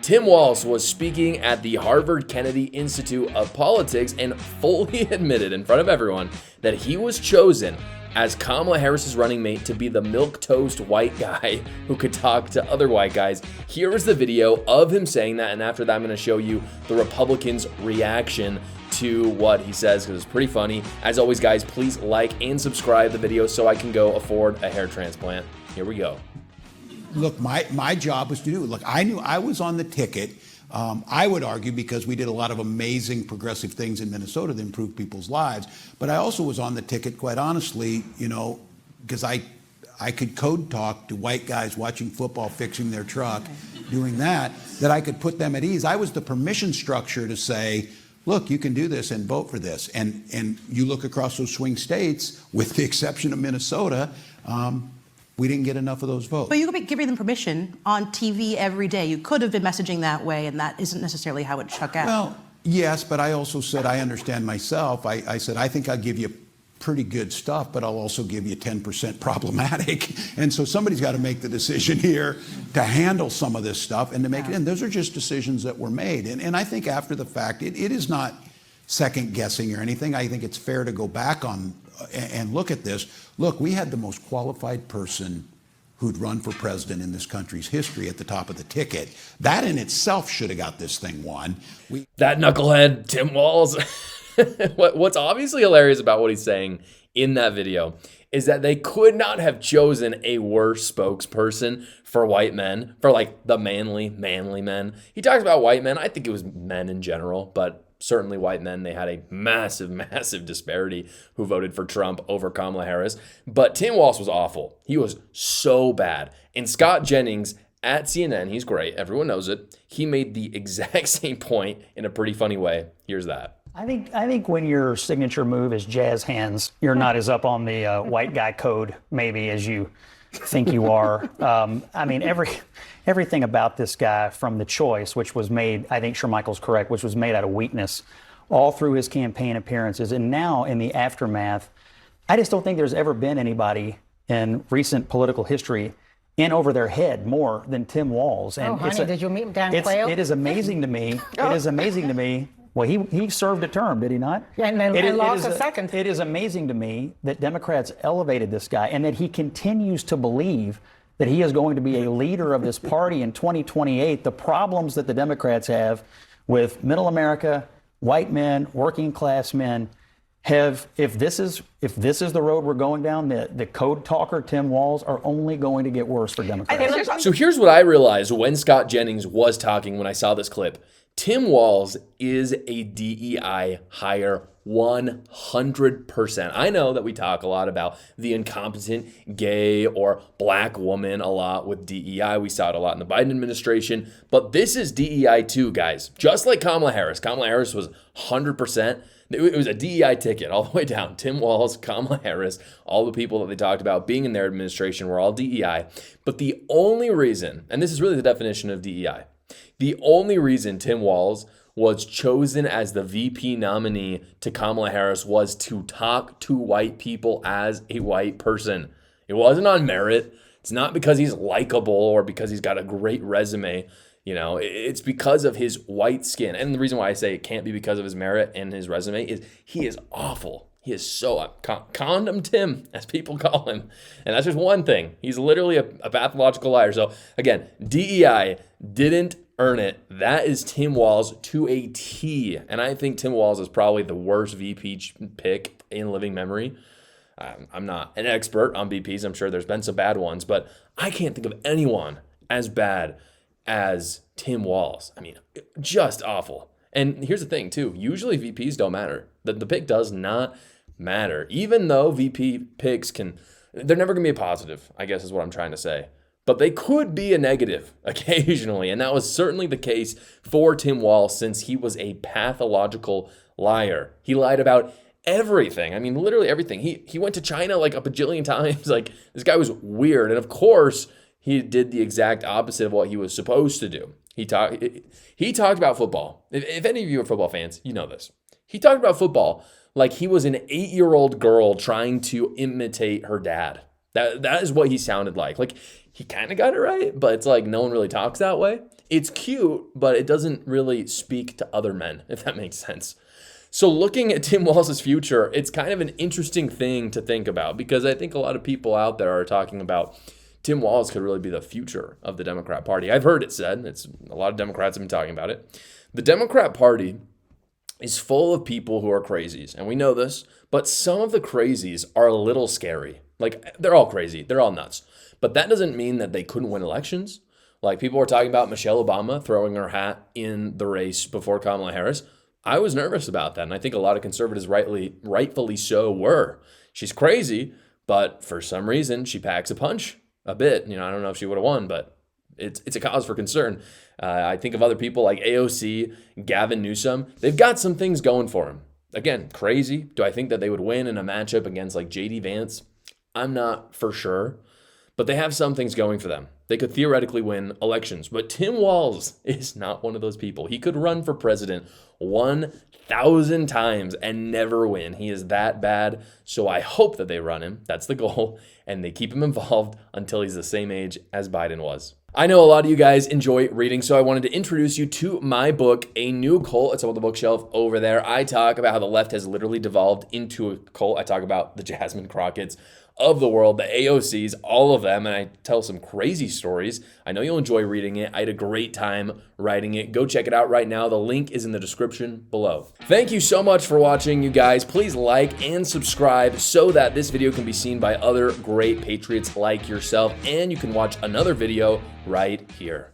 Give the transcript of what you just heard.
Tim Walz was speaking at the Harvard Kennedy Institute of Politics and fully admitted in front of everyone that he was chosen as Kamala Harris's running mate to be the milquetoast white guy who could talk to other white guys. Here is the video of him saying that, and after that I'm going to show you the Republicans' reaction to what he says because it's pretty funny. As always, guys, please like and subscribe the video so I can go afford a hair transplant. Here we go. Look, my job was to do. Look, I knew I was on the ticket. I would argue because we did a lot of amazing progressive things in Minnesota that improved people's lives. But I also was on the ticket, quite honestly, because I could code talk to white guys watching football, fixing their truck, doing that I could put them at ease. I was the permission structure to say, look, you can do this and vote for this. And you look across those swing states, with the exception of Minnesota, we didn't get enough of those votes. But you could be giving them permission on TV every day. You could have been messaging that way, and that isn't necessarily how it shook out. Well, yes, but I also said I understand myself. I said I think I'll give you pretty good stuff, but I'll also give you 10% problematic. And so somebody's got to make the decision here to handle some of this stuff and to make it. And those are just decisions that were made. And I think after the fact, it is not second guessing or anything. I think it's fair to go back on and look at this. Look, we had the most qualified person who'd run for president in this country's history at the top of the ticket. That in itself should have got this thing won. That knucklehead, Tim Walz. What's obviously hilarious about what he's saying in that video is that they could not have chosen a worse spokesperson for white men, for like the manly men. He talks about white men. I think it was men in general, but certainly white men. They had a massive disparity who voted for Trump over Kamala Harris. But Tim Walz was awful. He was so bad. And Scott Jennings at CNN, he's great. Everyone knows it. He made the exact same point in a pretty funny way. Here's that. I think when your signature move is jazz hands, you're not as up on the white guy code maybe as you think you are. I mean, everything about this guy from the choice, which was made, I think Shermichael's correct, which was made out of weakness all through his campaign appearances. And now in the aftermath, I just don't think there's ever been anybody in recent political history in over their head more than Tim Walz. And did you meet him down Quail? It is amazing to me. It is amazing to me. Well, he served a term, did he not? Yeah, and then lost a second. It is amazing to me that Democrats elevated this guy and that he continues to believe that he is going to be a leader of this party in 2028. The problems that the Democrats have with middle America, white men, working class men, if this is the road we're going down, the code talker Tim Walz are only going to get worse for Democrats. So here's what I realized when Scott Jennings was talking when I saw this clip. Tim Walz is a DEI hire 100%. I know that we talk a lot about the incompetent gay or black woman a lot with DEI. We saw it a lot in the Biden administration, but this is DEI too, guys. Just like Kamala Harris. Kamala Harris was 100%. It was a DEI ticket all the way down. Tim Walz, Kamala Harris, all the people that they talked about being in their administration were all DEI. But the only reason, and this is really the definition of DEI, the only reason Tim Walz was chosen as the VP nominee to Kamala Harris was to talk to white people as a white person. It wasn't on merit. It's not because he's likable or because he's got a great resume. It's because of his white skin. And the reason why I say it can't be because of his merit and his resume is he is awful. He is so condom Tim, as people call him. And that's just one thing. He's literally a pathological liar. So again, DEI didn't earn it. That is Tim Walz to a T. And I think Tim Walz is probably the worst VP pick in living memory. I'm not an expert on VPs. I'm sure there's been some bad ones, but I can't think of anyone as bad as Tim Walz. I mean, just awful. And here's the thing too. Usually VPs don't matter. The pick does not matter. Even though VP picks they're never going to be a positive, I guess is what I'm trying to say. But they could be a negative occasionally. And that was certainly the case for Tim Walz since he was a pathological liar. He lied about everything. I mean, literally everything. He went to China like a bajillion times. Like, this guy was weird. And of course, he did the exact opposite of what he was supposed to do. He talked about football. If any of you are football fans, you know this. He talked about football like he was an 8-year-old girl trying to imitate her dad. That is what he sounded like. Like, he kind of got it right, but it's like no one really talks that way. It's cute, but it doesn't really speak to other men, if that makes sense. So looking at Tim Walz's future, it's kind of an interesting thing to think about, because I think a lot of people out there are talking about Tim Walz could really be the future of the Democrat Party. I've heard it said. A lot of Democrats have been talking about it. The Democrat Party is full of people who are crazies, and we know this, but some of the crazies are a little scary. Like, they're all crazy. They're all nuts. But that doesn't mean that they couldn't win elections. Like, people were talking about Michelle Obama throwing her hat in the race before Kamala Harris. I was nervous about that, and I think a lot of conservatives rightfully so were. She's crazy, but for some reason, she packs a punch a bit. I don't know if she would have won, but it's a cause for concern. I think of other people like AOC, Gavin Newsom. They've got some things going for them. Again, crazy. Do I think that they would win in a matchup against like JD Vance? I'm not for sure, but they have some things going for them. They could theoretically win elections, but Tim Walz is not one of those people. He could run for president 1,000 times and never win. He is that bad, so I hope that they run him. That's the goal, and they keep him involved until he's the same age as Biden was. I know a lot of you guys enjoy reading, so I wanted to introduce you to my book, A New Cult. It's on the bookshelf over there. I talk about how the left has literally devolved into a cult. I talk about the Jasmine Crockett's of the world, the AOCs, all of them, and I tell some crazy stories. I know you'll enjoy reading it. I had a great time writing it. Go check it out right now. The link is in the description below. Thank you so much for watching, you guys. Please like and subscribe so that this video can be seen by other great patriots like yourself, and you can watch another video right here.